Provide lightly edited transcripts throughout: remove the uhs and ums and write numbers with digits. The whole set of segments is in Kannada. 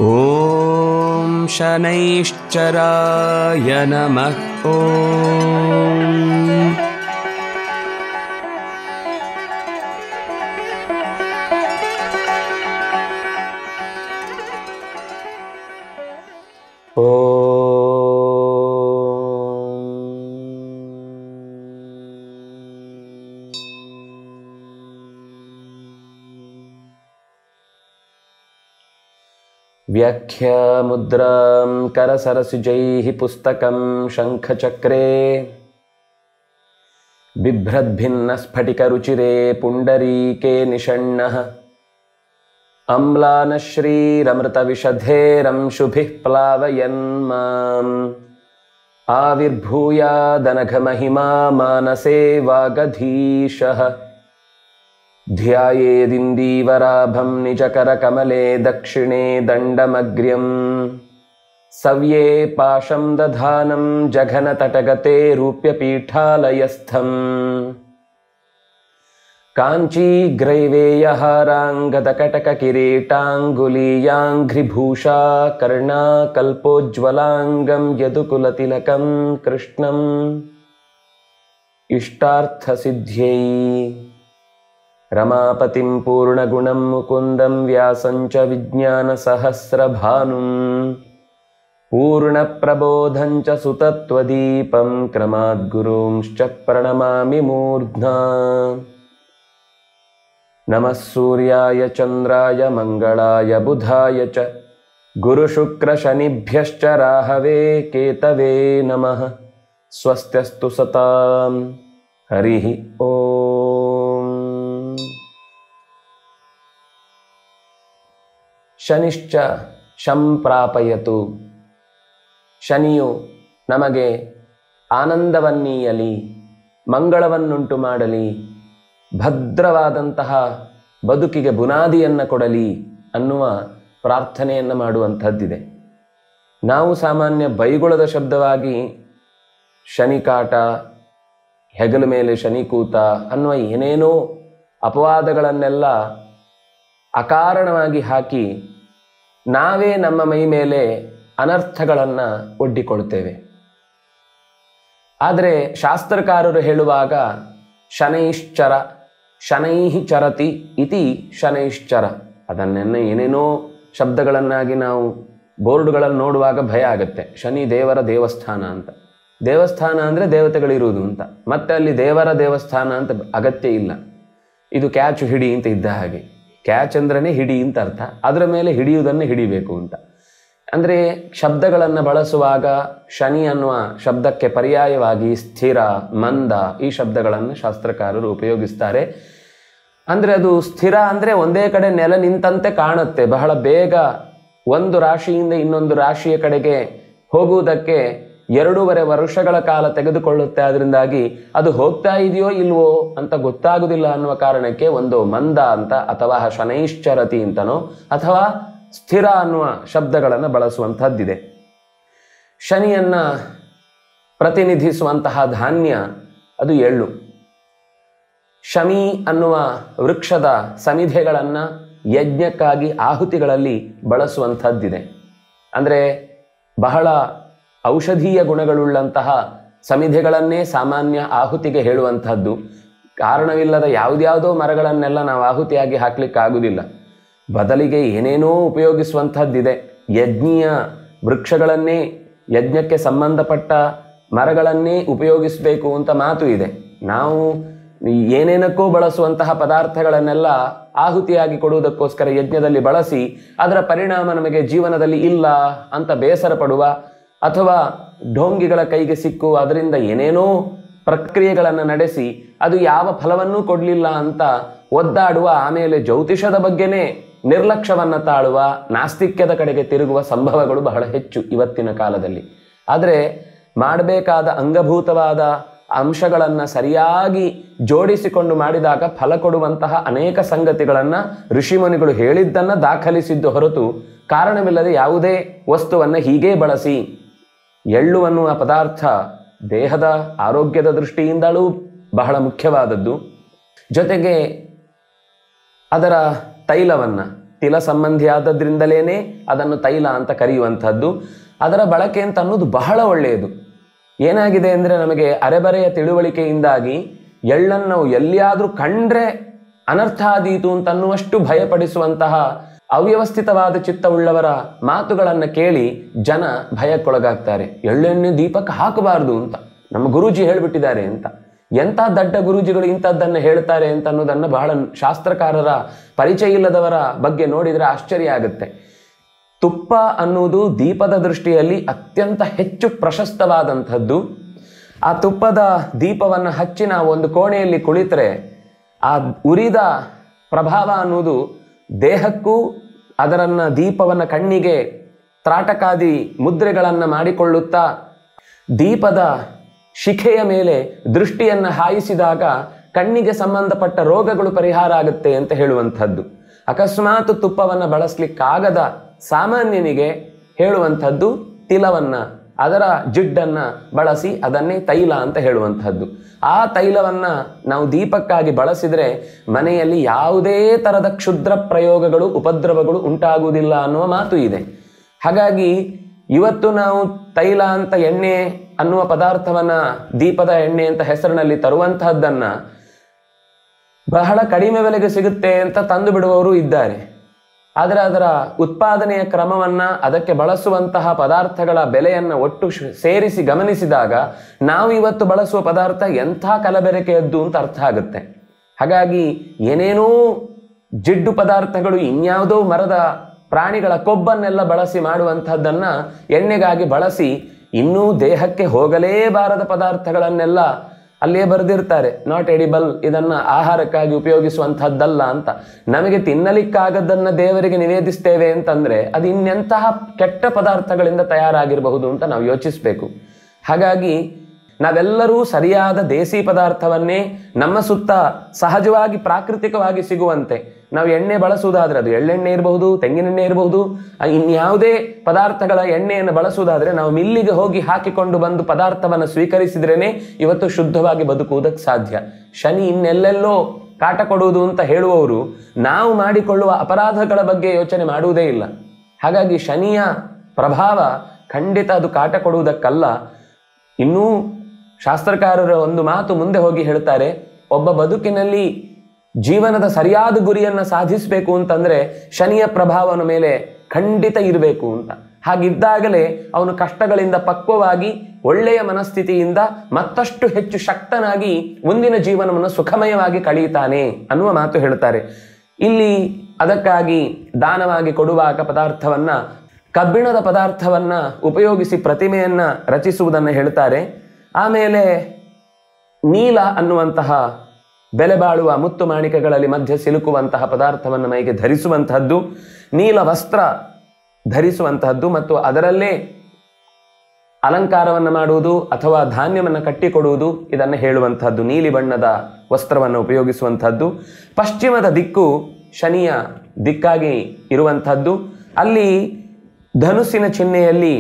ಓಂ ಶನೈಶ್ಚರಾಯ ನಮಃ. ಓಂ ವ್ಯಾಖ್ಯಾಮುದ್ರಾಂ ಕರಸರಸಿಜೈಃ ಪುಸ್ತಕಂ ಶಂಖಚಕ್ರೆ ಬಿಭ್ರದ್ಭಿನ್ನಸ್ಫಟಿಕರುಚಿರೆ ಪುಂಡರೀಕೆ ನಿಷಣ್ಣಃ ಅಮ್ಲಾನಶ್ರೀರಮೃತವಿಷಧೇರಂಶುಭಿಃ ಪ್ಲಾವಯನ್ ಮಾಂ ಆವಿರ್ಭೂಯಾದನಘಮಹಿಮಾ ಮಾನಸೇ ವಾಗಧೀಶಃ. ಧ್ಯಾಯೇದಿಂದೀವರಾಭಂ ನಿಜಕರಕಮಲೆ ದಕ್ಷಿಣೆ ದಂಡಮಗ್ರ್ಯಂ ಸವ್ಯೇ ಪಾಶಂ ದಧಾನಂ ಜಘನತಟಗತೆ ರೂಪ್ಯಪೀಠಾಲಯಸ್ಥಂ ಕಾಂಚೀಗ್ರೈವೇಯಹಾರಾಂಗದಕಟಕಕಿರೀಟಾಂಗುಲೀಯಾಂಘ್ರಿಭೂಷಾ ಕರ್ಣಾಕಲ್ಪೋಜ್ವಲಾಂಗಂ ಯದುಕುಲತಿಲಕಂ ಕೃಷ್ಣಂ ಇಷ್ಟಾರ್ಥಸಿದ್ಧ್ಯೈ ರಮಾಪತಿಂ ಪೂರ್ಣಗುಣಂ ಮುಕುಂದಂ ವ್ಯಾಸಂಚ ವಿಜ್ಞಾನಸಹಸ್ರಭಾನುಂ ಪೂರ್ಣಪ್ರಬೋಧಂಚ ಸುತತ್ವದೀಪಂ ಕ್ರಮಾದ್ಗುರುಂಶ್ಚ ಪ್ರಣಮಾಮಿ ಮೂರ್ಧ್ನಾ. ನಮಃ ಸೂರ್ಯಾಯ ಚಂದ್ರಾಯ ಮಂಗಳಾಯ ಬುಧಾಯ ಚ ಗುರುಶುಕ್ರಶನಿಭ್ಯಶ್ಚ ರಾಹವೇ ಕೇತವೇ ನಮಃ. ಸ್ವಸ್ತ್ಯಸ್ತು ಸತಾಂ. ಹರಿ ಓಂ. ಶನಿಶ್ಚ ಶಂ ಪ್ರಾಪಯತು. ಶನಿಯು ನಮಗೆ ಆನಂದವನ್ನೀಯಲಿ, ಮಂಗಳವನ್ನುಂಟು ಮಾಡಲಿ, ಭದ್ರವಾದಂತಹ ಬದುಕಿಗೆ ಬುನಾದಿಯನ್ನು ಕೊಡಲಿ ಅನ್ನುವ ಪ್ರಾರ್ಥನೆಯನ್ನು ಮಾಡುವಂಥದ್ದಿದೆ. ನಾವು ಸಾಮಾನ್ಯ ಬೈಗುಳದ ಶಬ್ದವಾಗಿ ಶನಿಕಾಟ, ಹೆಗಲ ಮೇಲೆ ಶನಿಕೂತ ಅನ್ನುವ ಏನೇನೋ ಅಪವಾದಗಳನ್ನೆಲ್ಲ ಅಕಾರಣವಾಗಿ ಹಾಕಿ ನಾವೇ ನಮ್ಮ ಮೈ ಮೇಲೆ ಅನರ್ಥಗಳನ್ನು ಒಡ್ಡಿಕೊಳ್ತೇವೆ. ಆದರೆ ಶಾಸ್ತ್ರಕಾರರು ಹೇಳುವಾಗ ಶನೈಶ್ಚರ, ಶನೈಹಿ ಚರತಿ ಇತಿ ಶನೈಶ್ಚರ, ಅದನ್ನೆಲ್ಲ ಏನೇನೋ ಶಬ್ದಗಳನ್ನಾಗಿ ನಾವು ಬೋರ್ಡ್ಗಳಲ್ಲಿ ನೋಡುವಾಗ ಭಯ ಆಗುತ್ತೆ. ಶನಿ ದೇವರ ದೇವಸ್ಥಾನ ಅಂತ. ದೇವಸ್ಥಾನ ಅಂದರೆ ದೇವತೆಗಳಿರುವುದು ಅಂತ. ಮತ್ತೆ ಅಲ್ಲಿ ದೇವರ ದೇವಸ್ಥಾನ ಅಂತ ಅಗತ್ಯ ಇಲ್ಲ. ಇದು ಕ್ಯಾಚ್ ಹಿಡಿ ಅಂತ ಇದ್ದ ಹಾಗೆ. ಕ್ಯಾಚ್ ಅಂದ್ರೇ ಹಿಡಿ ಅಂತ ಅರ್ಥ. ಅದರ ಮೇಲೆ ಹಿಡಿಯುವುದನ್ನು ಹಿಡಿಬೇಕು ಅಂತ. ಅಂದರೆ ಶಬ್ದಗಳನ್ನು ಬಳಸುವಾಗ ಶನಿ ಅನ್ನುವ ಶಬ್ದಕ್ಕೆ ಪರ್ಯಾಯವಾಗಿ ಸ್ಥಿರ, ಮಂದ ಈ ಶಬ್ದಗಳನ್ನು ಶಾಸ್ತ್ರಕಾರರು ಉಪಯೋಗಿಸ್ತಾರೆ. ಅಂದರೆ ಅದು ಸ್ಥಿರ ಅಂದರೆ ಒಂದೇ ಕಡೆ ನೆಲ ನಿಂತಂತೆ ಕಾಣುತ್ತೆ. ಬಹಳ ಬೇಗ ಒಂದು ರಾಶಿಯಿಂದ ಇನ್ನೊಂದು ರಾಶಿಯ ಕಡೆಗೆ ಹೋಗುವುದಕ್ಕೆ 2.5 ವರ್ಷಗಳ ಕಾಲ ತೆಗೆದುಕೊಳ್ಳುತ್ತೆ. ಅದರಿಂದಾಗಿ ಅದು ಹೋಗ್ತಾ ಇದೆಯೋ ಇಲ್ವೋ ಅಂತ ಗೊತ್ತಾಗುವುದಿಲ್ಲ ಅನ್ನುವ ಕಾರಣಕ್ಕೆ ಒಂದು ಮಂದ ಅಂತ ಅಥವಾ ಶನೈಶ್ಚರತಿ ಅಂತನೋ ಅಥವಾ ಸ್ಥಿರ ಅನ್ನುವ ಶಬ್ದಗಳನ್ನು ಬಳಸುವಂಥದ್ದಿದೆ. ಶನಿಯನ್ನು ಪ್ರತಿನಿಧಿಸುವಂತಹ ಧಾನ್ಯ ಅದು ಎಳ್ಳು. ಶಮಿ ಅನ್ನುವ ವೃಕ್ಷದ ಸಮಿಧೆಗಳನ್ನು ಯಜ್ಞಕ್ಕಾಗಿ ಆಹುತಿಗಳಲ್ಲಿ ಬಳಸುವಂಥದ್ದಿದೆ. ಅಂದರೆ ಬಹಳ ಔಷಧೀಯ ಗುಣಗಳುಳ್ಳಂತಹ ಸಮಿಧೆಗಳನ್ನೇ ಸಾಮಾನ್ಯ ಆಹುತಿಗೆ ಹೇಳುವಂಥದ್ದು. ಕಾರಣವಿಲ್ಲದ ಯಾವುದ್ಯಾವುದೋ ಮರಗಳನ್ನೆಲ್ಲ ನಾವು ಆಹುತಿಯಾಗಿ ಹಾಕಲಿಕ್ಕಾಗುವುದಿಲ್ಲ. ಬದಲಿಗೆ ಏನೇನೋ ಉಪಯೋಗಿಸುವಂಥದ್ದಿದೆ. ಯಜ್ಞೀಯ ವೃಕ್ಷಗಳನ್ನೇ, ಯಜ್ಞಕ್ಕೆ ಸಂಬಂಧಪಟ್ಟ ಮರಗಳನ್ನೇ ಉಪಯೋಗಿಸಬೇಕು ಅಂತ ಮಾತು ಇದೆ. ನಾವು ಏನೇನಕ್ಕೂ ಬಳಸುವಂತಹ ಪದಾರ್ಥಗಳನ್ನೆಲ್ಲ ಆಹುತಿಯಾಗಿ ಕೊಡುವುದಕ್ಕೋಸ್ಕರ ಯಜ್ಞದಲ್ಲಿ ಬಳಸಿ ಅದರ ಪರಿಣಾಮ ನಮಗೆ ಜೀವನದಲ್ಲಿ ಇಲ್ಲ ಅಂತ ಬೇಸರ ಪಡುವ, ಅಥವಾ ಢೋಂಗಿಗಳ ಕೈಗೆ ಸಿಕ್ಕು ಅದರಿಂದ ಏನೇನೋ ಪ್ರಕ್ರಿಯೆಗಳನ್ನು ನಡೆಸಿ ಅದು ಯಾವ ಫಲವನ್ನೂ ಕೊಡಲಿಲ್ಲ ಅಂತ ಒದ್ದಾಡುವ, ಆಮೇಲೆ ಜ್ಯೋತಿಷದ ಬಗ್ಗೆನೇ ನಿರ್ಲಕ್ಷ್ಯವನ್ನು ತಾಳುವ, ನಾಸ್ತಿಕ್ಯದ ಕಡೆಗೆ ತಿರುಗುವ ಸಂಭವಗಳು ಬಹಳ ಹೆಚ್ಚು ಇವತ್ತಿನ ಕಾಲದಲ್ಲಿ. ಆದರೆ ಮಾಡಬೇಕಾದ ಅಂಗಭೂತವಾದ ಅಂಶಗಳನ್ನು ಸರಿಯಾಗಿ ಜೋಡಿಸಿಕೊಂಡು ಮಾಡಿದಾಗ ಫಲ ಕೊಡುವಂತಹ ಅನೇಕ ಸಂಗತಿಗಳನ್ನು ಋಷಿಮುನಿಗಳು ಹೇಳಿದ್ದನ್ನು ದಾಖಲಿಸಿದ್ದು ಹೊರತು ಕಾರಣವಿಲ್ಲದೆ ಯಾವುದೇ ವಸ್ತುವನ್ನು ಹೀಗೇ ಬಳಸಿ. ಎಳ್ಳು ಅನ್ನುವ ಪದಾರ್ಥ ದೇಹದ ಆರೋಗ್ಯದ ದೃಷ್ಟಿಯಿಂದಲೂ ಬಹಳ ಮುಖ್ಯವಾದದ್ದು. ಜೊತೆಗೆ ಅದರ ತೈಲವನ್ನು ತಿಲ ಸಂಬಂಧಿಯಾದದ್ರಿಂದಲೇ ಅದನ್ನು ತೈಲ ಅಂತ ಕರೆಯುವಂಥದ್ದು. ಅದರ ಬಳಕೆ ಅಂತ ಅನ್ನೋದು ಬಹಳ ಒಳ್ಳೆಯದು. ಏನಾಗಿದೆ ಅಂದರೆ, ನಮಗೆ ಅರೆಬರೆಯ ತಿಳುವಳಿಕೆಯಿಂದಾಗಿ ಎಳ್ಳನ್ನು ನಾವು ಎಲ್ಲಿಯಾದರೂ ಕಂಡ್ರೆ ಅನರ್ಥ ಆದೀತು ಅಂತನ್ನುವಷ್ಟು ಭಯಪಡಿಸುವಂತಹ ಅವ್ಯವಸ್ಥಿತವಾದ ಚಿತ್ತವುಳ್ಳವರ ಮಾತುಗಳನ್ನು ಕೇಳಿ ಜನ ಭಯಕ್ಕೊಳಗಾಗ್ತಾರೆ. ಎಳ್ಳೆಣ್ಣೆ ದೀಪಕ್ಕೆ ಹಾಕಬಾರ್ದು ಅಂತ ನಮ್ಮ ಗುರೂಜಿ ಹೇಳಿಬಿಟ್ಟಿದ್ದಾರೆ ಅಂತ. ಎಂಥ ದಡ್ಡ ಗುರೂಜಿಗಳು ಇಂಥದ್ದನ್ನು ಹೇಳ್ತಾರೆ ಅಂತ ಅನ್ನೋದನ್ನು ಬಹಳ ಶಾಸ್ತ್ರಕಾರರ ಪರಿಚಯ ಇಲ್ಲದವರ ಬಗ್ಗೆ ನೋಡಿದರೆ ಆಶ್ಚರ್ಯ ಆಗುತ್ತೆ. ತುಪ್ಪ ಅನ್ನುವುದು ದೀಪದ ದೃಷ್ಟಿಯಲ್ಲಿ ಅತ್ಯಂತ ಹೆಚ್ಚು ಪ್ರಶಸ್ತವಾದಂಥದ್ದು. ಆ ತುಪ್ಪದ ದೀಪವನ್ನು ಹಚ್ಚಿ ನಾವು ಒಂದು ಕೋಣೆಯಲ್ಲಿ ಕುಳಿತರೆ ಆ ಉರಿದ ಪ್ರಭಾವ ಅನ್ನುವುದು ದೇಹಕ್ಕೂ ಅದರನ್ನು ದೀಪವನ್ನು ಕಣ್ಣಿಗೆ ತ್ರಾಟಕಾದಿ ಮುದ್ರೆಗಳನ್ನು ಮಾಡಿಕೊಳ್ಳುತ್ತಾ ದೀಪದ ಶಿಖೆಯ ಮೇಲೆ ದೃಷ್ಟಿಯನ್ನು ಹಾಯಿಸಿದಾಗ ಕಣ್ಣಿಗೆ ಸಂಬಂಧಪಟ್ಟ ರೋಗಗಳು ಪರಿಹಾರ ಆಗುತ್ತೆ ಅಂತ ಹೇಳುವಂಥದ್ದು. ಅಕಸ್ಮಾತ್ ತುಪ್ಪವನ್ನು ಬಳಸಲಿಕ್ಕಾಗದ ಸಾಮಾನ್ಯನಿಗೆ ಹೇಳುವಂಥದ್ದು ತಿಲವನ್ನು, ಅದರ ಜಿಡ್ಡನ್ನು ಬಳಸಿ ಅದನ್ನೇ ತೈಲ ಅಂತ ಹೇಳುವಂಥದ್ದು. ಆ ತೈಲವನ್ನು ನಾವು ದೀಪಕ್ಕಾಗಿ ಬಳಸಿದರೆ ಮನೆಯಲ್ಲಿ ಯಾವುದೇ ಥರದ ಕ್ಷುದ್ರ ಪ್ರಯೋಗಗಳು, ಉಪದ್ರವಗಳು ಉಂಟಾಗುವುದಿಲ್ಲ ಅನ್ನುವ ಮಾತು ಇದೆ. ಹಾಗಾಗಿ ಇವತ್ತು ನಾವು ತೈಲ ಅಂತ ಎಣ್ಣೆ ಅನ್ನುವ ಪದಾರ್ಥವನ್ನು ದೀಪದ ಎಣ್ಣೆ ಅಂತ ಹೆಸರಿನಲ್ಲಿ ತರುವಂತಹದ್ದನ್ನು ಬಹಳ ಕಡಿಮೆ ಬೆಲೆಗೆ ಸಿಗುತ್ತೆ ಅಂತ ತಂದು ಬಿಡುವವರು ಇದ್ದಾರೆ. ಆದರೆ ಅದರ ಉತ್ಪಾದನೆಯ ಕ್ರಮವನ್ನು, ಅದಕ್ಕೆ ಬಳಸುವಂತಹ ಪದಾರ್ಥಗಳ ಬೆಲೆಯನ್ನು ಒಟ್ಟು ಸೇರಿಸಿ ಗಮನಿಸಿದಾಗ ನಾವು ಇವತ್ತು ಬಳಸುವ ಪದಾರ್ಥ ಎಂಥ ಕಲಬೆರಕೆಯದ್ದು ಅಂತ ಅರ್ಥ ಆಗುತ್ತೆ. ಹಾಗಾಗಿ ಏನೇನೋ ಜಿಡ್ಡು ಪದಾರ್ಥಗಳು, ಇನ್ಯಾವುದೋ ಮರದ ಪ್ರಾಣಿಗಳ ಕೊಬ್ಬನ್ನೆಲ್ಲ ಬಳಸಿ ಮಾಡುವಂಥದ್ದನ್ನು ಎಣ್ಣೆಗಾಗಿ ಬಳಸಿ ಇನ್ನೂ ದೇಹಕ್ಕೆ ಹೋಗಲೇಬಾರದ ಪದಾರ್ಥಗಳನ್ನೆಲ್ಲ ಅಲ್ಲೇ ಬರೆದಿರ್ತಾರೆ, ನಾಟ್ ಎಡಿಬಲ್, ಇದನ್ನು ಆಹಾರಕ್ಕಾಗಿ ಉಪಯೋಗಿಸುವಂಥದ್ದಲ್ಲ ಅಂತ. ನಮಗೆ ತಿನ್ನಲಿಕ್ಕಾಗದ್ದನ್ನು ದೇವರಿಗೆ ನಿವೇದಿಸ್ತೇವೆ ಅಂತಂದರೆ ಅದು ಇನ್ನೆಂತಹ ಕೆಟ್ಟ ಪದಾರ್ಥಗಳಿಂದ ತಯಾರಾಗಿರಬಹುದು ಅಂತ ನಾವು ಯೋಚಿಸಬೇಕು. ಹಾಗಾಗಿ ನಾವೆಲ್ಲರೂ ಸರಿಯಾದ ದೇಸಿ ಪದಾರ್ಥವನ್ನೇ ನಮ್ಮ ಸುತ್ತ ಸಹಜವಾಗಿ ಪ್ರಾಕೃತಿಕವಾಗಿ ಸಿಗುವಂತೆ ನಾವು ಎಣ್ಣೆ ಬಳಸುವುದಾದರೆ, ಅದು ಎಳ್ಳೆಣ್ಣೆ ಇರಬಹುದು, ತೆಂಗಿನೆಣ್ಣೆ ಇರಬಹುದು, ಇನ್ಯಾವುದೇ ಪದಾರ್ಥಗಳ ಎಣ್ಣೆಯನ್ನು ಬಳಸುವುದಾದರೆ ನಾವು ಮಿಲ್ಲಿಗೆ ಹೋಗಿ ಹಾಕಿಕೊಂಡು ಬಂದು ಪದಾರ್ಥವನ್ನು ಸ್ವೀಕರಿಸಿದ್ರೇ ಇವತ್ತು ಶುದ್ಧವಾಗಿ ಬದುಕುವುದಕ್ಕೆ ಸಾಧ್ಯ. ಶನಿ ಇನ್ನೆಲ್ಲೆಲ್ಲೋ ಕಾಟ ಕೊಡುವುದು ಅಂತ ಹೇಳುವವರು ನಾವು ಮಾಡಿಕೊಳ್ಳುವ ಅಪರಾಧಗಳ ಬಗ್ಗೆ ಯೋಚನೆ ಮಾಡುವುದೇ ಇಲ್ಲ. ಹಾಗಾಗಿ ಶನಿಯ ಪ್ರಭಾವ ಖಂಡಿತ ಅದು ಕಾಟ ಕೊಡುವುದಕ್ಕಲ್ಲ. ಇನ್ನೂ ಶಾಸ್ತ್ರಕಾರರ ಒಂದು ಮಾತು ಮುಂದೆ ಹೋಗಿ ಹೇಳ್ತಾರೆ, ಒಬ್ಬ ಬದುಕಿನಲ್ಲಿ ಜೀವನದ ಸರಿಯಾದ ಗುರಿಯನ್ನು ಸಾಧಿಸಬೇಕು ಅಂತಂದರೆ ಶನಿಯ ಪ್ರಭಾವನ ಮೇಲೆ ಖಂಡಿತ ಇರಬೇಕು ಅಂತ. ಹಾಗಿದ್ದಾಗಲೇ ಅವನು ಕಷ್ಟಗಳಿಂದ ಪಕ್ವವಾಗಿ ಒಳ್ಳೆಯ ಮನಸ್ಥಿತಿಯಿಂದ ಮತ್ತಷ್ಟು ಹೆಚ್ಚು ಶಕ್ತನಾಗಿ ಮುಂದಿನ ಜೀವನವನ್ನು ಸುಖಮಯವಾಗಿ ಕಳೆಯುತ್ತಾನೆ ಅನ್ನುವ ಮಾತು ಹೇಳ್ತಾರೆ. ಇಲ್ಲಿ ಅದಕ್ಕಾಗಿ ದಾನವಾಗಿ ಕೊಡುವಾಗ ಪದಾರ್ಥವನ್ನು, ಕಬ್ಬಿಣದ ಪದಾರ್ಥವನ್ನು ಉಪಯೋಗಿಸಿ ಪ್ರತಿಮೆಯನ್ನು ರಚಿಸುವುದನ್ನು ಹೇಳ್ತಾರೆ. ಆಮೇಲೆ ನೀಲ ಅನ್ನುವಂತಹ ಬೆಲೆ ಬಾಳುವ ಮುತ್ತು ಮಾಣಿಕೆಗಳಲ್ಲಿ ಮಧ್ಯೆ ಸಿಲುಕುವಂತಹ ಪದಾರ್ಥವನ್ನು ಮೈಗೆ ಧರಿಸುವಂತಹದ್ದು, ನೀಲ ವಸ್ತ್ರ ಧರಿಸುವಂತಹದ್ದು ಮತ್ತು ಅದರಲ್ಲೇ ಅಲಂಕಾರವನ್ನು ಮಾಡುವುದು ಅಥವಾ ಧಾನ್ಯವನ್ನು ಕಟ್ಟಿಕೊಡುವುದು, ಇದನ್ನು ಹೇಳುವಂತಹದ್ದು. ನೀಲಿ ಬಣ್ಣದ ವಸ್ತ್ರವನ್ನು ಉಪಯೋಗಿಸುವಂತಹದ್ದು. ಪಶ್ಚಿಮದ ದಿಕ್ಕು ಶನಿಯ ದಿಕ್ಕಾಗಿ ಇರುವಂತಹದ್ದು. ಅಲ್ಲಿ ಧನುಸ್ಸಿನ ಚಿಹ್ನೆಯಲ್ಲಿ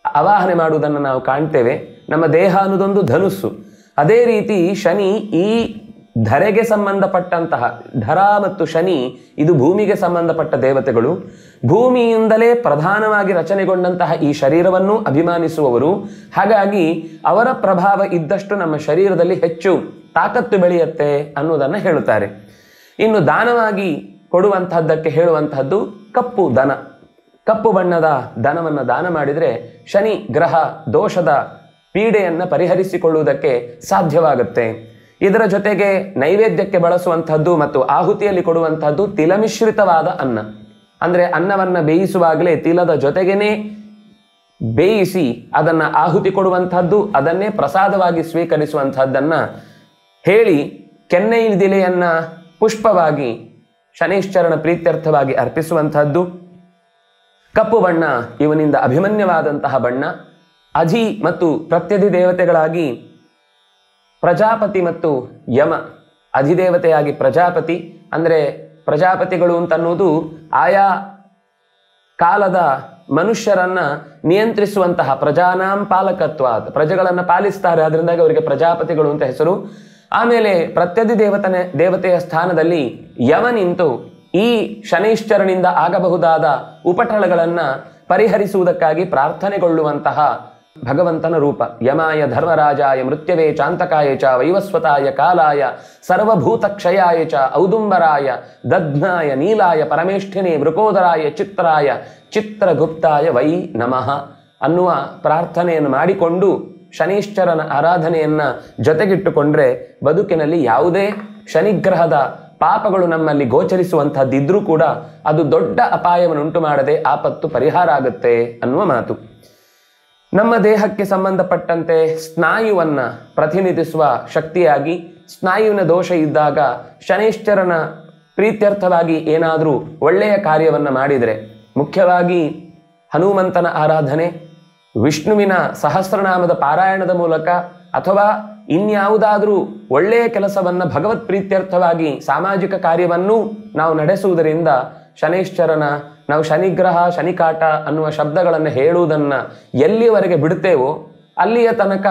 ಆವಾಹನೆ ಮಾಡುವುದನ್ನು ನಾವು ಕಾಣ್ತೇವೆ. ನಮ್ಮ ದೇಹ ಅನ್ನೋದೊಂದು ಧನುಸ್ಸು. ಅದೇ ರೀತಿ ಶನಿ ಈ ಧರೆಗೆ ಸಂಬಂಧಪಟ್ಟಂತಹ, ಧರ ಮತ್ತು ಶನಿ ಇದು ಭೂಮಿಗೆ ಸಂಬಂಧಪಟ್ಟ ದೇವತೆಗಳು. ಭೂಮಿಯಿಂದಲೇ ಪ್ರಧಾನವಾಗಿ ರಚನೆಗೊಂಡಂತಹ ಈ ಶರೀರವನ್ನು ಅಭಿಮಾನಿಸುವವರು. ಹಾಗಾಗಿ ಅವರ ಪ್ರಭಾವ ಇದ್ದಷ್ಟು ನಮ್ಮ ಶರೀರದಲ್ಲಿ ಹೆಚ್ಚು ತಾಕತ್ತು ಬೆಳೆಯುತ್ತೆ ಅನ್ನೋದನ್ನು ಹೇಳುತ್ತಾರೆ. ಇನ್ನು ದಾನವಾಗಿ ಕೊಡುವಂತಹದ್ದಕ್ಕೆ ಹೇಳುವಂತಹದ್ದು ಕಪ್ಪು ದನ. ಕಪ್ಪು ಬಣ್ಣದ ದನವನ್ನು ದಾನ ಮಾಡಿದರೆ ಶನಿ ಗ್ರಹ ದೋಷದ ಪೀಡೆಯನ್ನು ಪರಿಹರಿಸಿಕೊಳ್ಳುವುದಕ್ಕೆ ಸಾಧ್ಯವಾಗುತ್ತೆ. ಇದರ ಜೊತೆಗೆ ನೈವೇದ್ಯಕ್ಕೆ ಬಳಸುವಂತಹದ್ದು ಮತ್ತು ಆಹುತಿಯಲ್ಲಿ ಕೊಡುವಂತಹದ್ದು ತಿಲಮಿಶ್ರಿತವಾದ ಅನ್ನ. ಅಂದರೆ ಅನ್ನವನ್ನು ಬೇಯಿಸುವಾಗಲೇ ತಿಲದ ಜೊತೆಗೇನೆ ಬೇಯಿಸಿ ಅದನ್ನು ಆಹುತಿ ಕೊಡುವಂತಹದ್ದು, ಅದನ್ನೇ ಪ್ರಸಾದವಾಗಿ ಸ್ವೀಕರಿಸುವಂತಹದ್ದನ್ನು ಹೇಳಿ ಕೆನ್ನೆಯಿದಿಲೆಯನ್ನು ಪುಷ್ಪವಾಗಿ ಶನೈಶ್ಚರಣ ಪ್ರೀತ್ಯರ್ಥವಾಗಿ ಅರ್ಪಿಸುವಂತಹದ್ದು. ಕಪ್ಪು ಬಣ್ಣ ಇವನಿಂದ ಅಭಿಮನ್ಯವಾದಂತಹ ಬಣ್ಣ. ಅಧಿ ಮತ್ತು ಪ್ರತ್ಯಧಿ ದೇವತೆಗಳಾಗಿ ಪ್ರಜಾಪತಿ ಮತ್ತು ಯಮ. ಅಧಿದೇವತೆಯಾಗಿ ಪ್ರಜಾಪತಿ, ಅಂದರೆ ಪ್ರಜಾಪತಿಗಳು ಅಂತನ್ನುವುದು ಆಯಾ ಕಾಲದ ಮನುಷ್ಯರನ್ನ ನಿಯಂತ್ರಿಸುವಂತಹ ಪ್ರಜಾನಾಂ ಪಾಲಕತ್ವ, ಪ್ರಜೆಗಳನ್ನು ಪಾಲಿಸ್ತಾರೆ, ಅದರಿಂದಾಗಿ ಅವರಿಗೆ ಪ್ರಜಾಪತಿಗಳು ಅಂತ ಹೆಸರು. ಆಮೇಲೆ ಪ್ರತ್ಯಧಿ ದೇವತೆಯ ಸ್ಥಾನದಲ್ಲಿ ಯಮ ನಿಂತು ಈ ಶನೈಶ್ಚರನಿಂದ ಆಗಬಹುದಾದ ಉಪಟಳಗಳನ್ನು ಪರಿಹರಿಸುವುದಕ್ಕಾಗಿ ಪ್ರಾರ್ಥನೆಗೊಳ್ಳುವಂತಹ ಭಗವಂತನ ರೂಪ. ಯಮಾಯ ಧರ್ಮರಾಜಾಯ ಮೃತ್ಯವೇ ಚಾಂತಕಾಯ ಚ ವೈವಸ್ವತಾಯ ಕಾಲಾಯ ಸರ್ವಭೂತ ಕ್ಷಯಾಯ ಚ ಔದುಂಬರಾಯ ದಧ್ನಾಯ ನೀಲಾಯ ಪರಮೇಷ್ಠಿನೇ ಮೃಕೋದರಾಯ ಚಿತ್ರಾಯ ಚಿತ್ರಗುಪ್ತಾಯ ವೈ ನಮಃ ಅನ್ನುವ ಪ್ರಾರ್ಥನೆಯನ್ನು ಮಾಡಿಕೊಂಡು ಶನೈಶ್ಚರನ ಆರಾಧನೆಯನ್ನ ಜೊತೆಗಿಟ್ಟುಕೊಂಡ್ರೆ ಬದುಕಿನಲ್ಲಿ ಯಾವುದೇ ಶನಿಗ್ರಹದ ಪಾಪಗಳು ನಮ್ಮಲ್ಲಿ ಗೋಚರಿಸುವಂತಹದ್ದಿದ್ರೂ ಕೂಡ ಅದು ದೊಡ್ಡ ಅಪಾಯವನ್ನುಂಟು ಮಾಡದೆ ಆಪತ್ತು ಪರಿಹಾರ ಆಗುತ್ತೆ ಅನ್ನುವ ಮಾತು. ನಮ್ಮ ದೇಹಕ್ಕೆ ಸಂಬಂಧಪಟ್ಟಂತೆ ಸ್ನಾಯುವನ್ನ ಪ್ರತಿನಿಧಿಸುವ ಶಕ್ತಿಯಾಗಿ ಸ್ನಾಯುವಿನ ದೋಷ ಇದ್ದಾಗ ಶನೈಶ್ಚರನ ಪ್ರೀತ್ಯರ್ಥವಾಗಿ ಏನಾದರೂ ಒಳ್ಳೆಯ ಕಾರ್ಯವನ್ನ ಮಾಡಿದರೆ, ಮುಖ್ಯವಾಗಿ ಹನುಮಂತನ ಆರಾಧನೆ, ವಿಷ್ಣುವಿನ ಸಹಸ್ರನಾಮದ ಪಾರಾಯಣದ ಮೂಲಕ ಅಥವಾ ಇನ್ಯಾವುದಾದ್ರೂ ಒಳ್ಳೆಯ ಕೆಲಸವನ್ನ ಭಗವತ್ ಪ್ರೀತ್ಯರ್ಥವಾಗಿ ಸಾಮಾಜಿಕ ಕಾರ್ಯವನ್ನು ನಾವು ನಡೆಸುವುದರಿಂದ ಶನೈಶ್ಚರನ ನಾವು ಶನಿಗ್ರಹ ಶನಿಕಾಟ ಅನ್ನುವ ಶಬ್ದಗಳನ್ನು ಹೇಳುವುದನ್ನ ಎಲ್ಲಿಯವರೆಗೆ ಬಿಡುತ್ತೇವೋ ಅಲ್ಲಿಯ ತನಕ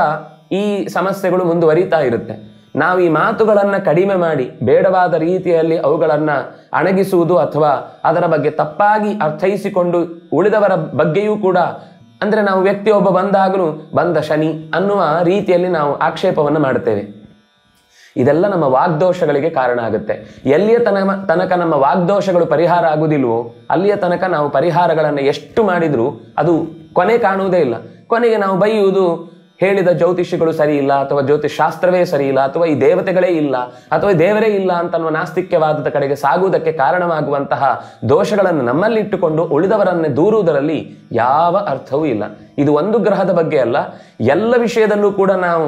ಈ ಸಮಸ್ಯೆಗಳು ಮುಂದುವರಿತಾ ಇರುತ್ತೆ. ನಾವು ಈ ಮಾತುಗಳನ್ನು ಕಡಿಮೆ ಮಾಡಿ ಬೇಡವಾದ ರೀತಿಯಲ್ಲಿ ಅವುಗಳನ್ನು ಅಣಗಿಸುವುದು ಅಥವಾ ಅದರ ಬಗ್ಗೆ ತಪ್ಪಾಗಿ ಅರ್ಥೈಸಿಕೊಂಡು ಉಳಿದವರ ಬಗ್ಗೆಯೂ ಕೂಡ, ಅಂದರೆ ನಾವು ವ್ಯಕ್ತಿಯೊಬ್ಬ ಬಂದಾಗಲೂ ಬಂದ ಶನಿ ಅನ್ನುವ ರೀತಿಯಲ್ಲಿ ನಾವು ಆಕ್ಷೇಪವನ್ನು ಮಾಡುತ್ತೇವೆ. ಇದೆಲ್ಲ ನಮ್ಮ ವಾಗ್ದೋಷಗಳಿಗೆ ಕಾರಣ ಆಗುತ್ತೆ. ಎಲ್ಲಿಯ ತನಕ ನಮ್ಮ ವಾಗ್ದೋಷಗಳು ಪರಿಹಾರ ಆಗುವುದಿಲ್ವೋ ಅಲ್ಲಿಯ ತನಕ ನಾವು ಪರಿಹಾರಗಳನ್ನು ಎಷ್ಟು ಮಾಡಿದರೂ ಅದು ಕೊನೆ ಕಾಣುವುದೇ ಇಲ್ಲ. ಕೊನೆಗೆ ನಾವು ಬೈಯುವುದು ಹೇಳಿದ ಜ್ಯೋತಿಷಿಗಳು ಸರಿ ಇಲ್ಲ, ಅಥವಾ ಜ್ಯೋತಿಷ್ ಶಾಸ್ತ್ರವೇ ಸರಿ ಇಲ್ಲ, ಅಥವಾ ಈ ದೇವತೆಗಳೇ ಇಲ್ಲ, ಅಥವಾ ದೇವರೇ ಇಲ್ಲ ಅಂತನ್ನುವ ನಾಸ್ತಿಕ್ಯವಾದದ ಕಡೆಗೆ ಸಾಗುವುದಕ್ಕೆ ಕಾರಣವಾಗುವಂತಹ ದೋಷಗಳನ್ನು ನಮ್ಮಲ್ಲಿಟ್ಟುಕೊಂಡು ಉಳಿದವರನ್ನೇ ದೂರುವುದರಲ್ಲಿ ಯಾವ ಅರ್ಥವೂ ಇಲ್ಲ. ಇದು ಒಂದು ಗ್ರಹದ ಬಗ್ಗೆ ಅಲ್ಲ, ಎಲ್ಲ ವಿಷಯದಲ್ಲೂ ಕೂಡ ನಾವು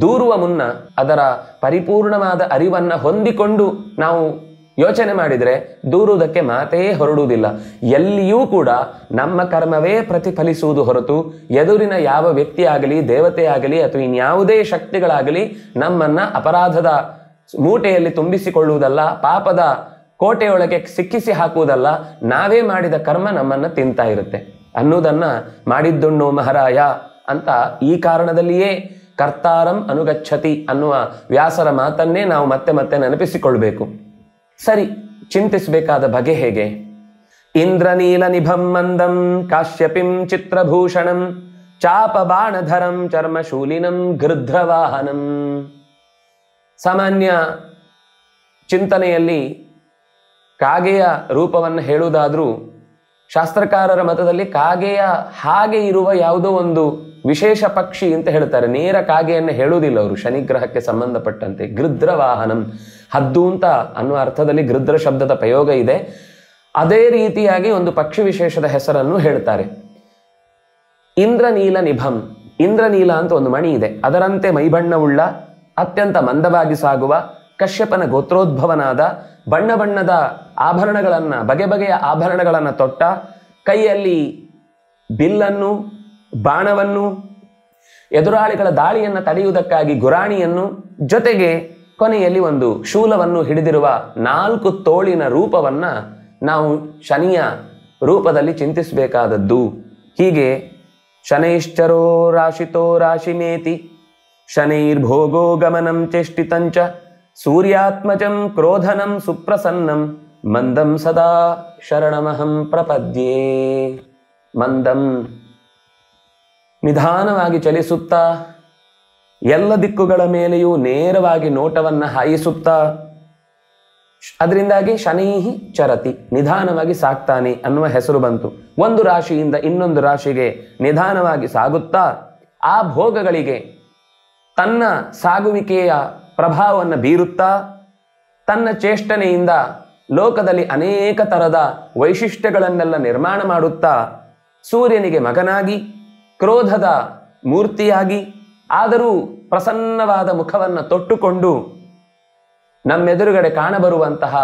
ದೂರುವ ಮುನ್ನ ಅದರ ಪರಿಪೂರ್ಣವಾದ ಅರಿವನ್ನ ಹೊಂದಿಕೊಂಡು ನಾವು ಯೋಚನೆ ಮಾಡಿದರೆ ದೂರುವುದಕ್ಕೆ ಮಾತೇ ಹೊರಡುವುದಿಲ್ಲ. ಎಲ್ಲಿಯೂ ಕೂಡ ನಮ್ಮ ಕರ್ಮವೇ ಪ್ರತಿಫಲಿಸುವುದು ಹೊರತು ಎದುರಿನ ಯಾವ ವ್ಯಕ್ತಿಯಾಗಲಿ, ದೇವತೆಯಾಗಲಿ ಅಥವಾ ಇನ್ಯಾವುದೇ ಶಕ್ತಿಗಳಾಗಲಿ ನಮ್ಮನ್ನ ಅಪರಾಧದ ಮೂಟೆಯಲ್ಲಿ ತುಂಬಿಸಿಕೊಳ್ಳುವುದಲ್ಲ, ಪಾಪದ ಕೋಟೆಯೊಳಗೆ ಸಿಕ್ಕಿಸಿ ಹಾಕುವುದಲ್ಲ. ನಾವೇ ಮಾಡಿದ ಕರ್ಮ ನಮ್ಮನ್ನ ತಿಂತಾ ಇರುತ್ತೆ ಅನ್ನುವುದನ್ನ ಮಾಡಿದ್ದುಣ್ಣು ಮಹಾರಾಯ ಅಂತ ಈ ಕಾರಣದಲ್ಲಿಯೇ ಕರ್ತಾರಂ ಅನುಗಚ್ಚತಿ ಅನ್ನುವ ವ್ಯಾಸರ ಮಾತನ್ನೇ ನಾವು ಮತ್ತೆ ಮತ್ತೆ ನೆನಪಿಸಿಕೊಳ್ಬೇಕು. ಸರಿ, ಚಿಂತಿಸಬೇಕಾದ ಬಗೆ ಹೇಗೆ? ಇಂದ್ರನೀಲ ನಿಭಂ ಮಂದಂ ಕಾಶ್ಯಪಿಂ ಚಿತ್ರಭೂಷಣಂ ಚಾಪ ಬಾಣಧರಂ ಚರ್ಮಶೂಲಿನಂ ಗೃಧ್ರವಾಹನಂ. ಸಾಮಾನ್ಯ ಚಿಂತನೆಯಲ್ಲಿ ಕಾಗೆಯ ರೂಪವನ್ನು ಹೇಳುವುದಾದ್ರೂ ಶಾಸ್ತ್ರಕಾರರ ಮತದಲ್ಲಿ ಕಾಗೆಯ ಹಾಗೆ ಇರುವ ಯಾವುದೋ ಒಂದು ವಿಶೇಷ ಪಕ್ಷಿ ಅಂತ ಹೇಳ್ತಾರೆ. ನೇರ ಕಾಗೆಯನ್ನು ಹೇಳುವುದಿಲ್ಲ ಅವರು ಶನಿಗ್ರಹಕ್ಕೆ ಸಂಬಂಧಪಟ್ಟಂತೆ. ಗೃಧ್ರವಾಹನಂ, ಹದ್ದು ಅಂತ ಅನ್ನುವ ಅರ್ಥದಲ್ಲಿ ಗೃಧ್ರ ಶಬ್ದದ ಪ್ರಯೋಗ ಇದೆ. ಅದೇ ರೀತಿಯಾಗಿ ಒಂದು ಪಕ್ಷಿ ವಿಶೇಷದ ಹೆಸರನ್ನು ಹೇಳ್ತಾರೆ. ಇಂದ್ರನೀಲ ನಿಭಂ, ಇಂದ್ರನೀಲ ಅಂತ ಒಂದು ಮಣಿ ಇದೆ, ಅದರಂತೆ ಮೈಬಣ್ಣವುಳ್ಳ ಅತ್ಯಂತ ಮಂದವಾಗಿ ಸಾಗುವ ಕಶ್ಯಪನ ಗೋತ್ರೋದ್ಭವನಾದ ಬಣ್ಣ ಬಣ್ಣದ ಆಭರಣಗಳನ್ನ, ಬಗೆ ಬಗೆಯ ಆಭರಣಗಳನ್ನ ತೊಟ್ಟ, ಕೈಯಲ್ಲಿ ಬಿಲ್ಲನ್ನು, ಬಾಣವನ್ನು, ಎದುರಾಳಿಗಳ ದಾಳಿಯನ್ನು ತಡೆಯುವುದಕ್ಕಾಗಿ ಗುರಾಣಿಯನ್ನು, ಜೊತೆಗೆ ಕೊನೆಯಲ್ಲಿ ಒಂದು ಶೂಲವನ್ನು ಹಿಡಿದಿರುವ 4 ತೋಳಿನ ರೂಪವನ್ನ ನಾವು ಶನಿಯ ರೂಪದಲ್ಲಿ ಚಿಂತಿಸಬೇಕಾದದ್ದು. ಹೀಗೆ ಶನೈಶ್ಚರೋ ರಾಶಿತೋ ರಾಶಿಮೇತಿ ಶನೈರ್ಭೋಗೋ ಗಮನಂ ಚೇಷ್ಟಿತಂಚ ಸೂರ್ಯಾತ್ಮಜಂ ಕ್ರೋಧನಂ ಸುಪ್ರಸನ್ನಂ ಮಂದಂ ಸದಾ ಶರಣಮಹಂ ಪ್ರಪದ್ಯೆ. ಮಂದಂ, ನಿಧಾನವಾಗಿ ಚಲಿಸುತ್ತಾ, ಎಲ್ಲ ದಿಕ್ಕುಗಳ ಮೇಲೆಯೂ ನೇರವಾಗಿ ನೋಟವನ್ನು ಹಾಯಿಸುತ್ತಾ, ಅದರಿಂದಾಗಿ ಶನೈಹಿ ಚರತಿ, ನಿಧಾನವಾಗಿ ಸಾಕ್ತಾನೆ ಅನ್ನುವ ಹೆಸರು ಬಂತು. ಒಂದು ರಾಶಿಯಿಂದ ಇನ್ನೊಂದು ರಾಶಿಗೆ ನಿಧಾನವಾಗಿ ಸಾಗುತ್ತಾ ಆ ಭೋಗಗಳಿಗೆ ತನ್ನ ಸಾಗುವಿಕೆಯ ಪ್ರಭಾವವನ್ನು ಬೀರುತ್ತಾ, ತನ್ನ ಚೇಷ್ಟನೆಯಿಂದ ಲೋಕದಲ್ಲಿ ಅನೇಕ ತರದ ವೈಶಿಷ್ಟ್ಯಗಳನ್ನೆಲ್ಲ ನಿರ್ಮಾಣ ಮಾಡುತ್ತಾ, ಸೂರ್ಯನಿಗೆ ಮಗನಾಗಿ, ಕ್ರೋಧದ ಮೂರ್ತಿಯಾಗಿ, ಆದರೂ ಪ್ರಸನ್ನವಾದ ಮುಖವನ್ನು ತೊಟ್ಟುಕೊಂಡು ನಮ್ಮೆದುರುಗಡೆ ಕಾಣಬರುವಂತಹ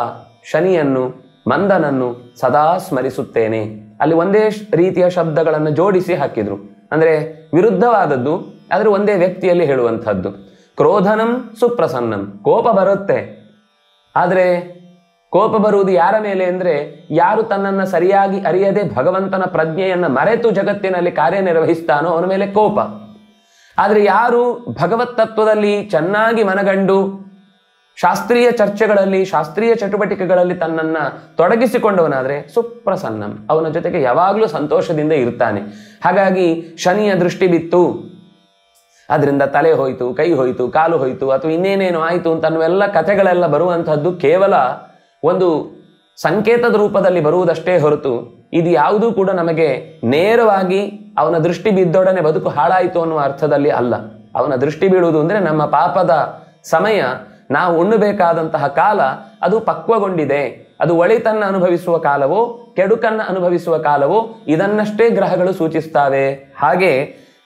ಶನಿಯನ್ನು, ಮಂದನನ್ನು ಸದಾ ಸ್ಮರಿಸುತ್ತೇನೆ. ಅಲ್ಲಿ ಒಂದೇ ರೀತಿಯ ಶಬ್ದಗಳನ್ನು ಜೋಡಿಸಿ ಹಾಕಿದ್ರು, ಅಂದರೆ ವಿರುದ್ಧವಾದದ್ದು, ಆದರೆ ಒಂದೇ ವ್ಯಕ್ತಿಯಲ್ಲಿ ಹೇಳುವಂಥದ್ದು. ಕ್ರೋಧನಂ ಸುಪ್ರಸನ್ನಂ, ಕೋಪ ಬರುತ್ತೆ, ಆದರೆ ಕೋಪ ಬರುವುದು ಯಾರ ಮೇಲೆ ಅಂದರೆ ಯಾರು ತನ್ನನ್ನು ಸರಿಯಾಗಿ ಅರಿಯದೆ ಭಗವಂತನ ಪ್ರಜ್ಞೆಯನ್ನು ಮರೆತು ಜಗತ್ತಿನಲ್ಲಿ ಕಾರ್ಯನಿರ್ವಹಿಸ್ತಾನೋ ಅವನ ಮೇಲೆ ಕೋಪ. ಆದರೆ ಯಾರು ಭಗವತ್ ತತ್ವದಲ್ಲಿ ಚೆನ್ನಾಗಿ ಮನಗಂಡು ಶಾಸ್ತ್ರೀಯ ಚರ್ಚೆಗಳಲ್ಲಿ, ಶಾಸ್ತ್ರೀಯ ಚಟುವಟಿಕೆಗಳಲ್ಲಿ ತನ್ನನ್ನ ತೊಡಗಿಸಿಕೊಂಡವನಾದ್ರೆ ಸುಪ್ರಸನ್ನಂ, ಅವನ ಜೊತೆಗೆ ಯಾವಾಗಲೂ ಸಂತೋಷದಿಂದ ಇರ್ತಾನೆ. ಹಾಗಾಗಿ ಶನಿಯ ದೃಷ್ಟಿ ಬಿತ್ತು, ಅದರಿಂದ ತಲೆ ಹೋಯ್ತು, ಕೈ ಹೋಯ್ತು, ಕಾಲು ಹೋಯ್ತು, ಅಥವಾ ಇನ್ನೇನೇನು ಆಯಿತು ಅಂತ ಅನ್ನುವೆಲ್ಲ ಕಥೆಗಳೆಲ್ಲ ಬರುವಂತಹದ್ದು ಕೇವಲ ಒಂದು ಸಂಕೇತದ ರೂಪದಲ್ಲಿ ಬರುವುದಷ್ಟೇ ಹೊರತು ಇದು ಯಾವುದೂ ಕೂಡ ನಮಗೆ ನೇರವಾಗಿ ಅವನ ದೃಷ್ಟಿ ಬಿದ್ದೊಡನೆ ಬದುಕು ಹಾಳಾಯಿತು ಅನ್ನುವ ಅರ್ಥದಲ್ಲಿ ಅಲ್ಲ. ಅವನ ದೃಷ್ಟಿ ಬೀಳುವುದು ಅಂದರೆ ನಮ್ಮ ಪಾಪದ ಸಮಯ, ನಾವು ಉಣ್ಣಬೇಕಾದಂತಹ ಕಾಲ ಅದು ಪಕ್ವಗೊಂಡಿದೆ. ಅದು ಒಳಿತನ್ನ ಅನುಭವಿಸುವ ಕಾಲವೋ ಕೆಡುಕನ್ನ ಅನುಭವಿಸುವ ಕಾಲವೋ ಇದನ್ನಷ್ಟೇ ಗ್ರಹಗಳು ಸೂಚಿಸ್ತಾವೆ. ಹಾಗೆ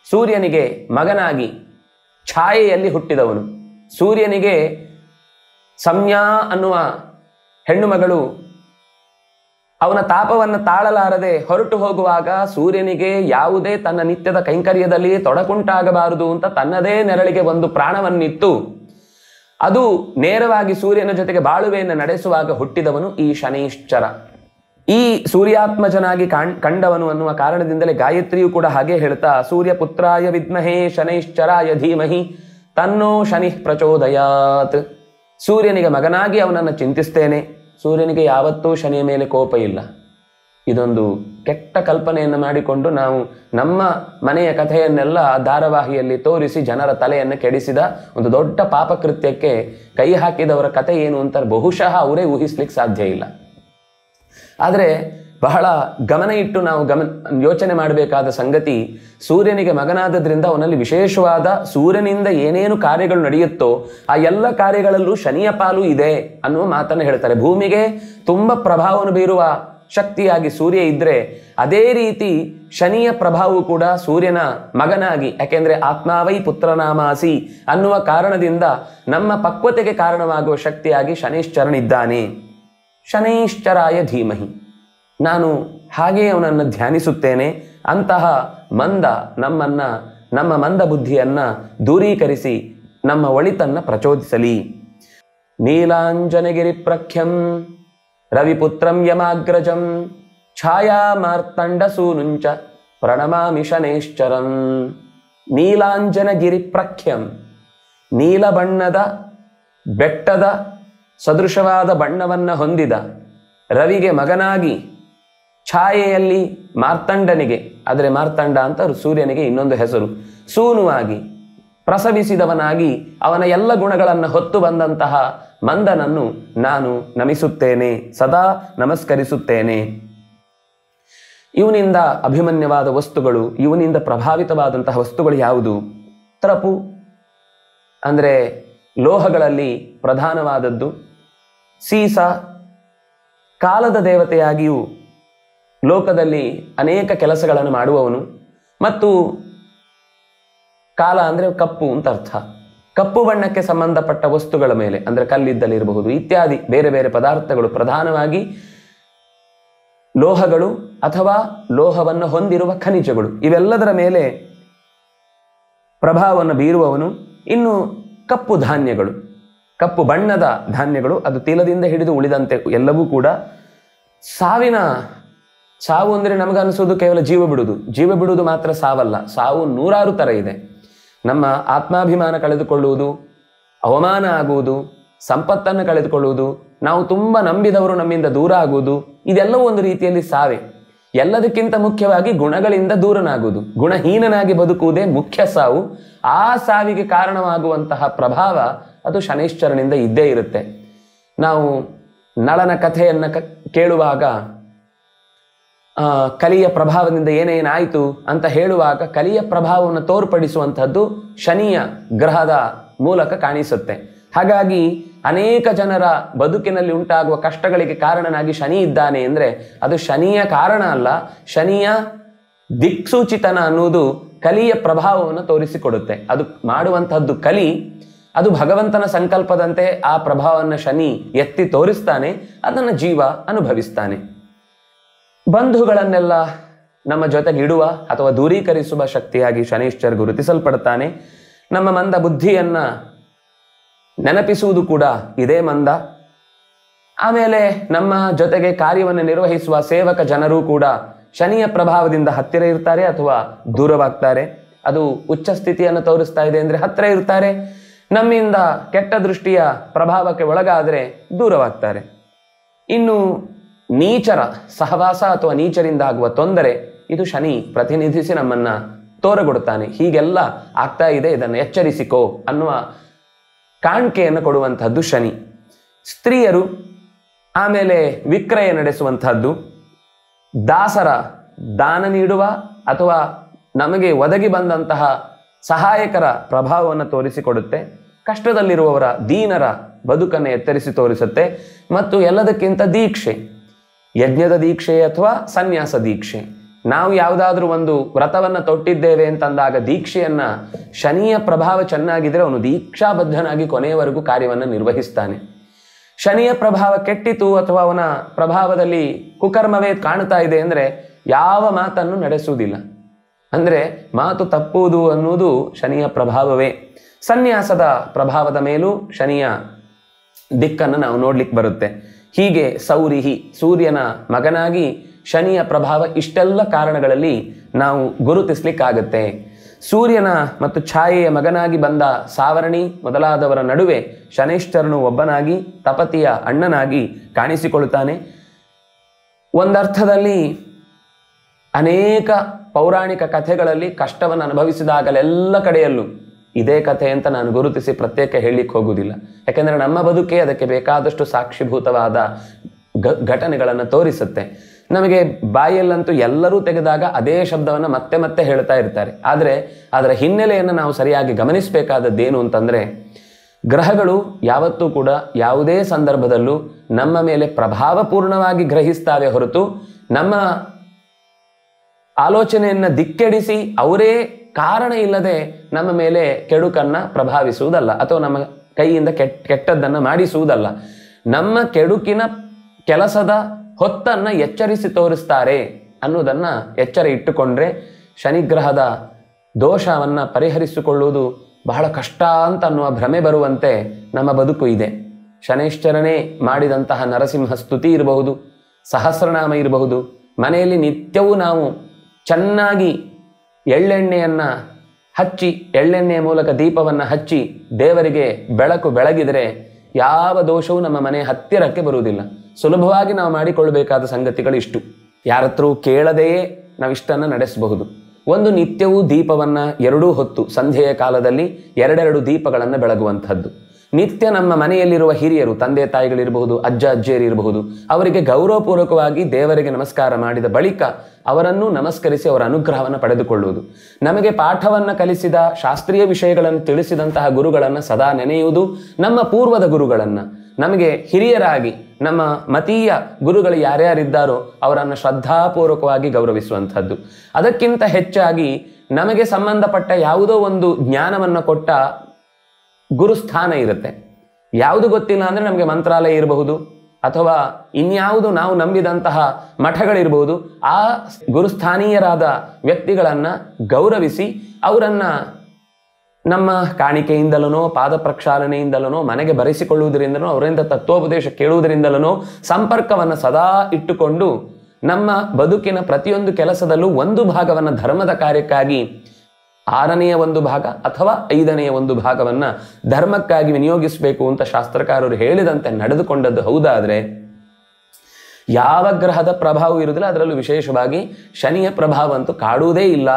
ಸೂರ್ಯನಿಗೆ ಮಗನಾಗಿ ಛಾಯೆಯಲ್ಲಿ ಹುಟ್ಟಿದವನು, ಸೂರ್ಯನಿಗೆ ಸಂಜ್ಞಾ ಅನ್ನುವ ಹೆಣ್ಣು ಮಗಳು ಅವನ ತಾಪವನ್ನು ತಾಳಲಾರದೆ ಹೊರಟು ಹೋಗುವಾಗ ಸೂರ್ಯನಿಗೆ ಯಾವುದೇ ತನ್ನ ನಿತ್ಯದ ಕೈಂಕರ್ಯದಲ್ಲಿ ತೊಡಕುಂಟಾಗಬಾರದು ಅಂತ ತನ್ನದೇ ನೆರಳಿಗೆ ಒಂದು ಪ್ರಾಣವನ್ನಿತ್ತು. ಅದು ನೇರವಾಗಿ ಸೂರ್ಯನ ಜೊತೆಗೆ ಬಾಳುವೆಯನ್ನು ನಡೆಸುವಾಗ ಹುಟ್ಟಿದವನು ಈ ಶನೈಶ್ಚರ. ಈ ಸೂರ್ಯಾತ್ಮಜನಾಗಿ ಕಂಡವನು ಅನ್ನುವ ಕಾರಣದಿಂದಲೇ ಗಾಯತ್ರಿಯು ಕೂಡ ಹಾಗೆ ಹೇಳ್ತಾ, ಸೂರ್ಯ ಪುತ್ರಾಯ ವಿದ್ಮಹೇ ಶನೈಶ್ಚರಾಯ ಧೀಮಹಿ ತನ್ನೋ ಶನಿ ಪ್ರಚೋದಯಾತ್. ಸೂರ್ಯನಿಗೆ ಮಗನಾಗಿ ಅವನನ್ನು ಚಿಂತಿಸ್ತೇನೆ. ಸೂರ್ಯನಿಗೆ ಯಾವತ್ತೂ ಶನಿಯ ಮೇಲೆ ಕೋಪ ಇಲ್ಲ. ಇದೊಂದು ಕೆಟ್ಟ ಕಲ್ಪನೆಯನ್ನು ಮಾಡಿಕೊಂಡು ನಾವು ನಮ್ಮ ಮನೆಯ ಕಥೆಯನ್ನೆಲ್ಲ ಧಾರಾವಾಹಿಯಲ್ಲಿ ತೋರಿಸಿ ಜನರ ತಲೆಯನ್ನು ಕೆಡಿಸಿದ ಒಂದು ದೊಡ್ಡ ಪಾಪಕೃತ್ಯಕ್ಕೆ ಕೈ ಹಾಕಿದವರ ಕಥೆ ಏನು ಅಂತ ಬಹುಶಃ ಅವರೇ ಊಹಿಸ್ಲಿಕ್ಕೆ ಸಾಧ್ಯ ಇಲ್ಲ. ಆದರೆ ಬಹಳ ಗಮನ ಇಟ್ಟು ನಾವು ಯೋಚನೆ ಮಾಡಬೇಕಾದ ಸಂಗತಿ, ಸೂರ್ಯನಿಗೆ ಮಗನಾದದ್ರಿಂದ ಅವನಲ್ಲಿ ವಿಶೇಷವಾದ ಸೂರ್ಯನಿಂದ ಏನೇನು ಕಾರ್ಯಗಳು ನಡೆಯುತ್ತೋ ಆ ಎಲ್ಲ ಕಾರ್ಯಗಳಲ್ಲೂ ಶನಿಯ ಪಾಲು ಇದೆ ಅನ್ನುವ ಮಾತನ್ನು ಹೇಳ್ತಾರೆ. ಭೂಮಿಗೆ ತುಂಬ ಪ್ರಭಾವವನ್ನು ಬೀರುವ ಶಕ್ತಿಯಾಗಿ ಸೂರ್ಯ ಇದ್ರೆ, ಅದೇ ರೀತಿ ಶನಿಯ ಪ್ರಭಾವವು ಕೂಡ ಸೂರ್ಯನ ಮಗನಾಗಿ, ಯಾಕೆಂದ್ರೆ ಆತ್ಮಾವೈ ಪುತ್ರನಾಮಾಸಿ ಅನ್ನುವ ಕಾರಣದಿಂದ ನಮ್ಮ ಪಕ್ವತೆಗೆ ಕಾರಣವಾಗುವ ಶಕ್ತಿಯಾಗಿ ಶನೈಶ್ಚರನಿದ್ದಾನೆ. ಶನೈಶ್ಚರಾಯ ಧೀಮಹಿ, ನಾನು ಹಾಗೆ ಅವನನ್ನು ಧ್ಯಾನಿಸುತ್ತೇನೆ. ಅಂತಹ ಮಂದ ನಮ್ಮ ಮಂದ ಬುದ್ಧಿಯನ್ನ ದೂರೀಕರಿಸಿ ನಮ್ಮ ಒಳಿತನ್ನ ಪ್ರಚೋದಿಸಲಿ. ನೀಲಾಂಜನಗಿರಿ ಪ್ರಖ್ಯಂ ರವಿಪುತ್ರಂ ಯಮಾಗ್ರಜಂ ಛಾಯಾ ಮಾರ್ತಂಡ ಸೂನುಂಚ ಪ್ರಣಮಾಮಿ ಶನೈಶ್ಚರಂ. ನೀಲಾಂಜನಗಿರಿ ಪ್ರಖ್ಯಂ, ನೀಲ ಬಣ್ಣದ ಬೆಟ್ಟದ ಸದೃಶವಾದ ಬಣ್ಣವನ್ನ ಹೊಂದಿದ ರವಿಗೆ ಮಗನಾಗಿ, ಛಾಯೆಯಲ್ಲಿ ಮಾರ್ತಂಡನಿಗೆ, ಆದರೆ ಮಾರ್ತಂಡ ಅಂತ ಸೂರ್ಯನಿಗೆ ಇನ್ನೊಂದು ಹೆಸರು, ಸೂನುವಾಗಿ ಪ್ರಸವಿಸಿದವನಾಗಿ ಅವನ ಎಲ್ಲ ಗುಣಗಳನ್ನು ಹೊತ್ತು ಬಂದಂತಹ ಮಂದನನ್ನು ನಾನು ನಮಿಸುತ್ತೇನೆ, ಸದಾ ನಮಸ್ಕರಿಸುತ್ತೇನೆ. ಇವನಿಂದ ಅಭಿಮನ್ಯವಾದ ವಸ್ತುಗಳು, ಇವನಿಂದ ಪ್ರಭಾವಿತವಾದಂತಹ ವಸ್ತುಗಳು ಯಾವುದು? ತ್ರಪು ಅಂದರೆ ಲೋಹಗಳಲ್ಲಿ ಪ್ರಧಾನವಾದದ್ದು. ಸೀಸ, ಕಾಲದ ದೇವತೆಯಾಗಿಯೂ ಲೋಕದಲ್ಲಿ ಅನೇಕ ಕೆಲಸಗಳನ್ನು ಮಾಡುವವನು. ಮತ್ತು ಕಾಲ ಅಂದರೆ ಕಪ್ಪು ಅಂತ ಅರ್ಥ. ಕಪ್ಪು ಬಣ್ಣಕ್ಕೆ ಸಂಬಂಧಪಟ್ಟ ವಸ್ತುಗಳ ಮೇಲೆ ಅಂದರೆ ಕಲ್ಲಿದ್ದಲಿರಬಹುದು ಇತ್ಯಾದಿ ಬೇರೆ ಬೇರೆ ಪದಾರ್ಥಗಳು, ಪ್ರಧಾನವಾಗಿ ಲೋಹಗಳು ಅಥವಾ ಲೋಹವನ್ನು ಹೊಂದಿರುವ ಖನಿಜಗಳು, ಇವೆಲ್ಲದರ ಮೇಲೆ ಪ್ರಭಾವವನ್ನು ಬೀರುವವನು. ಇನ್ನು ಕಪ್ಪು ಧಾನ್ಯಗಳು, ಕಪ್ಪು ಬಣ್ಣದ ಧಾನ್ಯಗಳು, ಅದು ತಿಲದಿಂದ ಹಿಡಿದು ಉಳಿದಂತೆ ಎಲ್ಲವೂ ಕೂಡ ಸಾವು ಅಂದರೆ ನಮಗನ್ನಿಸೋದು ಕೇವಲ ಜೀವ ಬಿಡುವುದು ಮಾತ್ರ ಸಾವಲ್ಲ. ಸಾವು ನೂರಾರು ಥರ ಇದೆ. ನಮ್ಮ ಆತ್ಮಾಭಿಮಾನ ಕಳೆದುಕೊಳ್ಳುವುದು, ಅವಮಾನ ಆಗುವುದು, ಸಂಪತ್ತನ್ನು ಕಳೆದುಕೊಳ್ಳುವುದು, ನಾವು ತುಂಬ ನಂಬಿದವರು ನಮ್ಮಿಂದ ದೂರ ಆಗುವುದು, ಇದೆಲ್ಲವೂ ಒಂದು ರೀತಿಯಲ್ಲಿ ಸಾವೇ. ಎಲ್ಲದಕ್ಕಿಂತ ಮುಖ್ಯವಾಗಿ ಗುಣಗಳಿಂದ ದೂರನಾಗುವುದು, ಗುಣಹೀನನಾಗಿ ಬದುಕುವುದೇ ಮುಖ್ಯ ಸಾವು. ಆ ಸಾವಿಗೆ ಕಾರಣವಾಗುವಂತಹ ಪ್ರಭಾವ ಅದು ಶನೈಶ್ಚರನಿಂದ ಇದ್ದೇ ಇರುತ್ತೆ. ನಾವು ನಳನ ಕಥೆಯನ್ನು ಕೇಳುವಾಗ ಕಲಿಯ ಪ್ರಭಾವದಿಂದ ಏನೇನಾಯಿತು ಅಂತ ಹೇಳುವಾಗ ಕಲಿಯ ಪ್ರಭಾವವನ್ನು ತೋರ್ಪಡಿಸುವಂಥದ್ದು ಶನಿಯ ಗ್ರಹದ ಮೂಲಕ ಕಾಣಿಸುತ್ತೆ. ಹಾಗಾಗಿ ಅನೇಕ ಜನರ ಬದುಕಿನಲ್ಲಿ ಉಂಟಾಗುವ ಕಷ್ಟಗಳಿಗೆ ಕಾರಣನಾಗಿ ಶನಿ ಇದ್ದಾನೆ ಅಂದರೆ ಅದು ಶನಿಯ ಕಾರಣ ಅಲ್ಲ, ಶನಿಯ ದಿಕ್ಸೂಚಿತನ ಅನ್ನುವುದು ಕಲಿಯ ಪ್ರಭಾವವನ್ನು ತೋರಿಸಿಕೊಡುತ್ತೆ. ಅದು ಮಾಡುವಂತಹದ್ದು ಕಲಿ, ಅದು ಭಗವಂತನ ಸಂಕಲ್ಪದಂತೆ ಆ ಪ್ರಭಾವವನ್ನು ಶನಿ ಎತ್ತಿ ತೋರಿಸ್ತಾನೆ, ಅದನ್ನು ಜೀವ ಅನುಭವಿಸ್ತಾನೆ. ಬಂಧುಗಳನ್ನೆಲ್ಲ ನಮ್ಮ ಜೊತೆಗಿಡುವ ಅಥವಾ ದೂರೀಕರಿಸುವ ಶಕ್ತಿಯಾಗಿ ಶನೈಶ್ಚರ ಗುರುತಿಸಲ್ಪಡ್ತಾನೆ. ನಮ್ಮ ಮಂದ ಬುದ್ಧಿಯನ್ನ ನೆನಪಿಸುವುದು ಕೂಡ ಇದೇ ಮಂದ. ಆಮೇಲೆ ನಮ್ಮ ಜೊತೆಗೆ ಕಾರ್ಯವನ್ನು ನಿರ್ವಹಿಸುವ ಸೇವಕ ಜನರು ಕೂಡ ಶನಿಯ ಪ್ರಭಾವದಿಂದ ಹತ್ತಿರ ಇರ್ತಾರೆ ಅಥವಾ ದೂರವಾಗ್ತಾರೆ. ಅದು ಉಚ್ಚ ಸ್ಥಿತಿಯನ್ನು ತೋರಿಸ್ತಾ ಇದೆ ಅಂದರೆ ಹತ್ತಿರ ಇರ್ತಾರೆ, ನಮ್ಮಿಂದ ಕೆಟ್ಟ ದೃಷ್ಟಿಯ ಪ್ರಭಾವಕ್ಕೆ ಒಳಗಾದರೆ ದೂರವಾಗ್ತಾರೆ. ಇನ್ನು ನೀಚರ ಸಹವಾಸ ಅಥವಾ ನೀಚರಿಂದ ಆಗುವ ತೊಂದರೆ, ಇದು ಶನಿ ಪ್ರತಿನಿಧಿಸಿ ನಮ್ಮನ್ನ ತೋರಗೊಡುತ್ತಾನೆ. ಹೀಗೆಲ್ಲ ಆಗ್ತಾ ಇದೆ, ಇದನ್ನು ಎಚ್ಚರಿಸಿಕೋ ಅನ್ನುವ ಕಾಣಿಕೆಯನ್ನು ಕೊಡುವಂತಹದ್ದು ಶನಿ. ಸ್ತ್ರೀಯರು, ಆಮೇಲೆ ವಿಕ್ರಯ ನಡೆಸುವಂತಹದ್ದು, ದಾಸರ ದಾನ ನೀಡುವ ಅಥವಾ ನಮಗೆ ಒದಗಿ ಬಂದಂತಹ ಸಹಾಯಕರ ಪ್ರಭಾವವನ್ನು ತೋರಿಸಿಕೊಡುತ್ತೆ. ಕಷ್ಟದಲ್ಲಿರುವವರ ದೀನರ ಬದುಕನ್ನು ಎತ್ತರಿಸಿ ತೋರಿಸುತ್ತೆ. ಮತ್ತು ಎಲ್ಲದಕ್ಕಿಂತ ದೀಕ್ಷೆ, ಯಜ್ಞದ ದೀಕ್ಷೆ ಅಥವಾ ಸನ್ಯಾಸ ದೀಕ್ಷೆ. ನಾವು ಯಾವುದಾದ್ರೂ ಒಂದು ವ್ರತವನ್ನು ತೊಟ್ಟಿದ್ದೇವೆ ಅಂತಂದಾಗ ದೀಕ್ಷೆಯನ್ನ ಶನಿಯ ಪ್ರಭಾವ ಚೆನ್ನಾಗಿದ್ರೆ ಅವನು ದೀಕ್ಷಾಬದ್ಧನಾಗಿ ಕೊನೆಯವರೆಗೂ ಕಾರ್ಯವನ್ನು ನಿರ್ವಹಿಸ್ತಾನೆ. ಶನಿಯ ಪ್ರಭಾವ ಕೆಟ್ಟಿತು ಅಥವಾ ಅವನ ಪ್ರಭಾವದಲ್ಲಿ ಕುಕರ್ಮವೇ ಕಾಣ್ತಾ ಇದೆ ಅಂದರೆ ಯಾವ ಮಾತನ್ನು ನಡೆಸುವುದಿಲ್ಲ. ಅಂದರೆ ಮಾತು ತಪ್ಪುವುದು ಅನ್ನುವುದು ಶನಿಯ ಪ್ರಭಾವವೇ. ಸನ್ಯಾಸದ ಪ್ರಭಾವದ ಮೇಲೂ ಶನಿಯ ದಿಕ್ಕನ್ನು ನಾವು ನೋಡ್ಲಿಕ್ಕೆ ಬರುತ್ತೆ. ಹೀಗೆ ಸೌರಿಹಿ, ಸೂರ್ಯನ ಮಗನಾಗಿ ಶನಿಯ ಪ್ರಭಾವ ಇಷ್ಟೆಲ್ಲ ಕಾರಣಗಳಲ್ಲಿ ನಾವು ಗುರುತಿಸ್ಲಿಕ್ಕಾಗತ್ತೆ. ಸೂರ್ಯನ ಮತ್ತು ಛಾಯೆಯ ಮಗನಾಗಿ ಬಂದ ಸಾವರ್ಣಿ ಮೊದಲಾದವರ ನಡುವೆ ಶನೈಶ್ಚರನು ಒಬ್ಬನಾಗಿ ತಪತಿಯ ಅಣ್ಣನಾಗಿ ಕಾಣಿಸಿಕೊಳ್ಳುತ್ತಾನೆ. ಒಂದರ್ಥದಲ್ಲಿ ಅನೇಕ ಪೌರಾಣಿಕ ಕಥೆಗಳಲ್ಲಿ ಕಷ್ಟವನ್ನು ಅನುಭವಿಸಿದಾಗಲೆಲ್ಲ ಕಡೆಯಲ್ಲೂ ಇದೇ ಕಥೆ ಅಂತ ನಾನು ಗುರುತಿಸಿ ಪ್ರತ್ಯೇಕ ಹೇಳಲಿಕ್ಕೆ ಹೋಗುವುದಿಲ್ಲ. ಯಾಕೆಂದರೆ ನಮ್ಮ ಬದುಕೇ ಅದಕ್ಕೆ ಬೇಕಾದಷ್ಟು ಸಾಕ್ಷಿಭೂತವಾದ ಘಟನೆಗಳನ್ನು ತೋರಿಸುತ್ತೆ. ನಮಗೆ ಬಾಯಲ್ಲಂತೂ ಎಲ್ಲರೂ ತೆಗೆದಾಗ ಅದೇ ಶಬ್ದವನ್ನು ಮತ್ತೆ ಮತ್ತೆ ಹೇಳ್ತಾ ಇರ್ತಾರೆ. ಆದರೆ ಅದರ ಹಿನ್ನೆಲೆಯನ್ನು ನಾವು ಸರಿಯಾಗಿ ಗಮನಿಸಬೇಕಾದದ್ದೇನು ಅಂತಂದರೆ, ಗ್ರಹಗಳು ಯಾವತ್ತೂ ಕೂಡ ಯಾವುದೇ ಸಂದರ್ಭದಲ್ಲೂ ನಮ್ಮ ಮೇಲೆ ಪ್ರಭಾವಪೂರ್ಣವಾಗಿ ಗ್ರಹಿಸ್ತಾವೆ ಹೊರತು ನಮ್ಮ ಆಲೋಚನೆಯನ್ನು ದಿಕ್ಕೆಡಿಸಿ ಅವರೇ ಕಾರಣ ಇಲ್ಲದೆ ನಮ್ಮ ಮೇಲೆ ಕೆಡುಕನ್ನು ಪ್ರಭಾವಿಸುವುದಲ್ಲ ಅಥವಾ ನಮ್ಮ ಕೈಯಿಂದ ಕೆಟ್ಟದ್ದನ್ನು ಮಾಡಿಸುವುದಲ್ಲ. ನಮ್ಮ ಕೆಡುಕಿನ ಕೆಲಸದ ಹೊತ್ತನ್ನು ಎಚ್ಚರಿಸಿ ತೋರಿಸ್ತಾರೆ ಅನ್ನೋದನ್ನು ಎಚ್ಚರ ಇಟ್ಟುಕೊಂಡ್ರೆ ಶನಿಗ್ರಹದ ದೋಷವನ್ನು ಪರಿಹರಿಸಿಕೊಳ್ಳುವುದು ಬಹಳ ಕಷ್ಟ ಅಂತ ಅನ್ನುವ ಭ್ರಮೆ ಬರುವಂತೆ ನಮ್ಮ ಬದುಕು ಇದೆ. ಶನೈಶ್ಚರನೇ ಮಾಡಿದಂತಹ ನರಸಿಂಹ ಸ್ತುತಿ ಇರಬಹುದು, ಸಹಸ್ರನಾಮ ಇರಬಹುದು. ಮನೆಯಲ್ಲಿ ನಿತ್ಯವೂ ನಾವು ಚೆನ್ನಾಗಿ ಎಳ್ಳೆಣ್ಣೆಯನ್ನು ಹಚ್ಚಿ, ಎಳ್ಳೆಣ್ಣೆಯ ಮೂಲಕ ದೀಪವನ್ನು ಹಚ್ಚಿ ದೇವರಿಗೆ ಬೆಳಕು ಬೆಳಗಿದರೆ ಯಾವ ದೋಷವೂ ನಮ್ಮ ಮನೆ ಹತ್ತಿರಕ್ಕೆ ಬರುವುದಿಲ್ಲ. ಸುಲಭವಾಗಿ ನಾವು ಮಾಡಿಕೊಳ್ಳಬೇಕಾದ ಸಂಗತಿಗಳು ಇಷ್ಟು. ಯಾರತ್ರೂ ಕೇಳದೆಯೇ ನಾವಿಷ್ಟನ್ನು ನಡೆಸಬಹುದು. ಒಂದು, ನಿತ್ಯವೂ ದೀಪವನ್ನು 2 ಹೊತ್ತು ಸಂಧ್ಯೆಯ ಕಾಲದಲ್ಲಿ 2 ದೀಪಗಳನ್ನು ಬೆಳಗುವಂಥದ್ದು. ನಿತ್ಯ ನಮ್ಮ ಮನೆಯಲ್ಲಿರುವ ಹಿರಿಯರು, ತಂದೆ ತಾಯಿಗಳಿರಬಹುದು, ಅಜ್ಜ ಅಜ್ಜಿಯರಿರಬಹುದು, ಅವರಿಗೆ ಗೌರವಪೂರ್ವಕವಾಗಿ ದೇವರಿಗೆ ನಮಸ್ಕಾರ ಮಾಡಿದ ಬಳಿಕ ಅವರನ್ನು ನಮಸ್ಕರಿಸಿ ಅವರ ಅನುಗ್ರಹವನ್ನು ಪಡೆದುಕೊಳ್ಳುವುದು. ನಮಗೆ ಪಾಠವನ್ನು ಕಲಿಸಿದ, ಶಾಸ್ತ್ರೀಯ ವಿಷಯಗಳನ್ನು ತಿಳಿಸಿದಂತಹ ಗುರುಗಳನ್ನು ಸದಾ ನೆನೆಯುವುದು, ನಮ್ಮ ಪೂರ್ವದ ಗುರುಗಳನ್ನು, ನಮಗೆ ಹಿರಿಯರಾಗಿ ನಮ್ಮ ಮತೀಯ ಗುರುಗಳು ಯಾರ್ಯಾರಿದ್ದಾರೋ ಅವರನ್ನು ಶ್ರದ್ಧಾಪೂರ್ವಕವಾಗಿ ಗೌರವಿಸುವಂಥದ್ದು. ಅದಕ್ಕಿಂತ ಹೆಚ್ಚಾಗಿ ನಮಗೆ ಸಂಬಂಧಪಟ್ಟ ಯಾವುದೋ ಒಂದು ಜ್ಞಾನವನ್ನು ಕೊಟ್ಟ ಗುರುಸ್ಥಾನ ಇರುತ್ತೆ. ಯಾವುದು ಗೊತ್ತಿಲ್ಲ ಅಂದರೆ ನಮಗೆ ಮಂತ್ರಾಲಯ ಇರಬಹುದು ಅಥವಾ ಇನ್ಯಾವುದು ನಾವು ನಂಬಿದಂತಹ ಮಠಗಳಿರಬಹುದು. ಆ ಗುರುಸ್ಥಾನೀಯರಾದ ವ್ಯಕ್ತಿಗಳನ್ನು ಗೌರವಿಸಿ ಅವರನ್ನು ನಮ್ಮ ಕಾಣಿಕೆಯಿಂದಲನೋ ಪಾದ ಪ್ರಕ್ಷಾಲನೆಯಿಂದಲನೋ ಮನೆಗೆ ಬರೆಸಿಕೊಳ್ಳುವುದರಿಂದಲೋ ಅವರಿಂದ ತತ್ವೋಪದೇಶ ಕೇಳುವುದರಿಂದಲನೋ ಸಂಪರ್ಕವನ್ನು ಸದಾ ಇಟ್ಟುಕೊಂಡು ನಮ್ಮ ಬದುಕಿನ ಪ್ರತಿಯೊಂದು ಕೆಲಸದಲ್ಲೂ ಒಂದು ಭಾಗವನ್ನು ಧರ್ಮದ ಕಾರ್ಯಕ್ಕಾಗಿ, 6ನೆಯ 1 ಭಾಗ ಅಥವಾ 5ನೆಯ 1 ಭಾಗವನ್ನು ಧರ್ಮಕ್ಕಾಗಿ ವಿನಿಯೋಗಿಸಬೇಕು ಅಂತ ಶಾಸ್ತ್ರಕಾರರು ಹೇಳಿದಂತೆ ನಡೆದುಕೊಂಡದ್ದು ಹೌದಾದರೆ ಯಾವ ಗ್ರಹದ ಪ್ರಭಾವ ಇರುವುದಿಲ್ಲ, ಅದರಲ್ಲೂ ವಿಶೇಷವಾಗಿ ಶನಿಯ ಪ್ರಭಾವ ಅಂತೂ ಕಾಡುವುದೇ ಇಲ್ಲ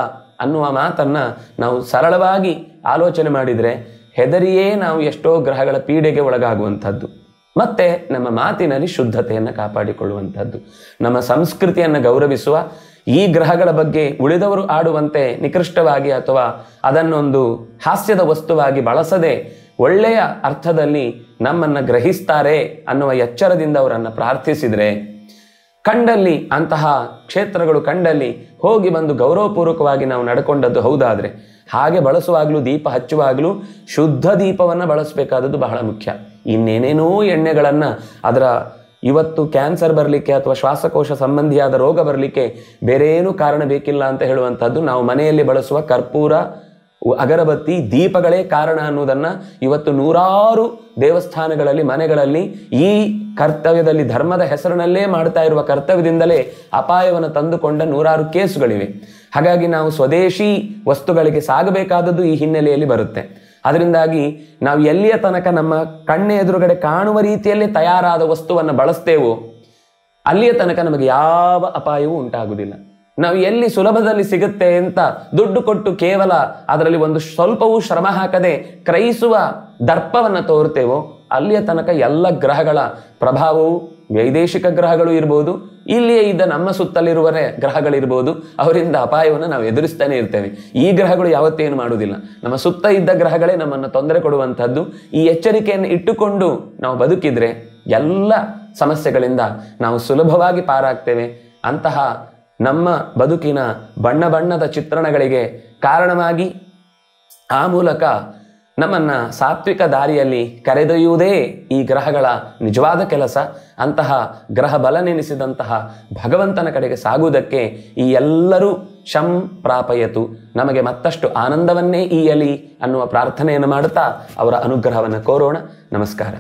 ಅನ್ನುವ ಮಾತನ್ನು ನಾವು ಸರಳವಾಗಿ ಆಲೋಚನೆ ಮಾಡಿದರೆ ಹೆದರಿಯೇ ನಾವು ಎಷ್ಟೋ ಗ್ರಹಗಳ ಪೀಡೆಗೆ ಒಳಗಾಗುವಂಥದ್ದು. ಮತ್ತು ನಮ್ಮ ಮಾತಿನಲ್ಲಿ ಶುದ್ಧತೆಯನ್ನು ಕಾಪಾಡಿಕೊಳ್ಳುವಂಥದ್ದು, ನಮ್ಮ ಸಂಸ್ಕೃತಿಯನ್ನು ಗೌರವಿಸುವ, ಈ ಗ್ರಹಗಳ ಬಗ್ಗೆ ಉಳಿದವರು ಆಡುವಂತೆ ನಿಕೃಷ್ಟವಾಗಿ ಅಥವಾ ಅದನ್ನೊಂದು ಹಾಸ್ಯದ ವಸ್ತುವಾಗಿ ಬಳಸದೆ ಒಳ್ಳೆಯ ಅರ್ಥದಲ್ಲಿ ನಮ್ಮನ್ನು ಗ್ರಹಿಸ್ತಾರೆ ಅನ್ನುವ ಎಚ್ಚರದಿಂದ ಅವರನ್ನು ಪ್ರಾರ್ಥಿಸಿದರೆ, ಕಂಡಲ್ಲಿ ಅಂತಹ ಕ್ಷೇತ್ರಗಳು ಕಂಡಲ್ಲಿ ಹೋಗಿ ಬಂದು ಗೌರವಪೂರ್ವಕವಾಗಿ ನಾವು ನಡ್ಕೊಂಡದ್ದು ಹೌದಾದರೆ, ಹಾಗೆ ಬಳಸುವಾಗಲೂ ದೀಪ ಹಚ್ಚುವಾಗಲೂ ಶುದ್ಧ ದೀಪವನ್ನು ಬಳಸಬೇಕಾದದ್ದು ಬಹಳ ಮುಖ್ಯ. ಇನ್ನೇನೇನೋ ಎಣ್ಣೆಗಳನ್ನು, ಅದರ ಇವತ್ತು ಕ್ಯಾನ್ಸರ್ ಬರಲಿಕ್ಕೆ ಅಥವಾ ಶ್ವಾಸಕೋಶ ಸಂಬಂಧಿಯಾದ ರೋಗ ಬರಲಿಕ್ಕೆ ಬೇರೇನೂ ಕಾರಣ ಬೇಕಿಲ್ಲ ಅಂತ ಹೇಳುವಂಥದ್ದು ನಾವು ಮನೆಯಲ್ಲಿ ಬಳಸುವ ಕರ್ಪೂರ, ಅಗರಬತ್ತಿ, ದೀಪಗಳೇ ಕಾರಣ ಅನ್ನೋದನ್ನು ಇವತ್ತು ನೂರಾರು ದೇವಸ್ಥಾನಗಳಲ್ಲಿ, ಮನೆಗಳಲ್ಲಿ ಈ ಕರ್ತವ್ಯದಲ್ಲಿ ಧರ್ಮದ ಹೆಸರಿನಲ್ಲೇ ಮಾಡ್ತಾ ಇರುವ ಕರ್ತವ್ಯದಿಂದಲೇ ಅಪಾಯವನ್ನು ತಂದುಕೊಂಡ ನೂರಾರು ಕೇಸುಗಳಿವೆ. ಹಾಗಾಗಿ ನಾವು ಸ್ವದೇಶಿ ವಸ್ತುಗಳಿಗೆ ಸಾಗಬೇಕಾದದ್ದು ಈ ಹಿನ್ನೆಲೆಯಲ್ಲಿ ಬರುತ್ತೆ. ಅದರಿಂದಾಗಿ ನಾವು ಎಲ್ಲಿಯ ತನಕ ನಮ್ಮ ಕಣ್ಣ ಎದುರುಗಡೆ ಕಾಣುವ ರೀತಿಯಲ್ಲಿ ತಯಾರಾದ ವಸ್ತುವನ್ನು ಬಳಸ್ತೇವೋ ಅಲ್ಲಿಯ ತನಕ ನಮಗೆ ಯಾವ ಅಪಾಯವೂ ಉಂಟಾಗುವುದಿಲ್ಲ. ನಾವು ಎಲ್ಲಿ ಸುಲಭದಲ್ಲಿ ಸಿಗುತ್ತೆ ಅಂತ ದುಡ್ಡು ಕೊಟ್ಟು ಕೇವಲ ಅದರಲ್ಲಿ ಒಂದು ಸ್ವಲ್ಪವೂ ಶ್ರಮ ಹಾಕದೆ ಕ್ರಯಿಸುವ ದರ್ಪವನ್ನು ತೋರುತ್ತೇವೋ ಅಲ್ಲಿಯ ತನಕ ಎಲ್ಲ ಗ್ರಹಗಳ ಪ್ರಭಾವವು, ವೈದೇಶಿಕ ಗ್ರಹಗಳು ಇರ್ಬೋದು, ಇಲ್ಲಿಯೇ ಇದ್ದ ನಮ್ಮ ಸುತ್ತಲಿರುವರೆ ಗ್ರಹಗಳಿರ್ಬೋದು, ಅವರಿಂದ ಅಪಾಯವನ್ನು ನಾವು ಎದುರಿಸ್ತಾನೆ ಇರ್ತೇವೆ. ಈ ಗ್ರಹಗಳು ಯಾವತ್ತೇನು ಮಾಡುವುದಿಲ್ಲ. ನಮ್ಮ ಸುತ್ತ ಇದ್ದ ಗ್ರಹಗಳೇ ನಮ್ಮನ್ನು ತೊಂದರೆ ಕೊಡುವಂಥದ್ದು. ಈ ಎಚ್ಚರಿಕೆಯನ್ನು ಇಟ್ಟುಕೊಂಡು ನಾವು ಬದುಕಿದ್ರೆ ಎಲ್ಲ ಸಮಸ್ಯೆಗಳಿಂದ ನಾವು ಸುಲಭವಾಗಿ ಪಾರಾಗ್ತೇವೆ. ಅಂತಹ ನಮ್ಮ ಬದುಕಿನ ಬಣ್ಣ ಬಣ್ಣದ ಚಿತ್ರಣಗಳಿಗೆ ಕಾರಣವಾಗಿ ಆ ಮೂಲಕ ನಮ್ಮನ್ನು ಸಾತ್ವಿಕ ದಾರಿಯಲ್ಲಿ ಕರೆದೊಯ್ಯುವುದೇ ಈ ಗ್ರಹಗಳ ನಿಜವಾದ ಕೆಲಸ. ಅಂತಹ ಗ್ರಹ ಬಲ ನೆನೆಸಿದಂತಹ ಭಗವಂತನ ಕಡೆಗೆ ಸಾಗುವುದಕ್ಕೆ ಈ ಎಲ್ಲರೂ ಶಂ ಪ್ರಾಪಯತು, ನಮಗೆ ಮತ್ತಷ್ಟು ಆನಂದವನ್ನೇ ಈಯಲಿ ಅನ್ನುವ ಪ್ರಾರ್ಥನೆಯನ್ನು ಮಾಡುತ್ತಾ ಅವರ ಅನುಗ್ರಹವನ್ನು ಕೋರೋಣ. ನಮಸ್ಕಾರ.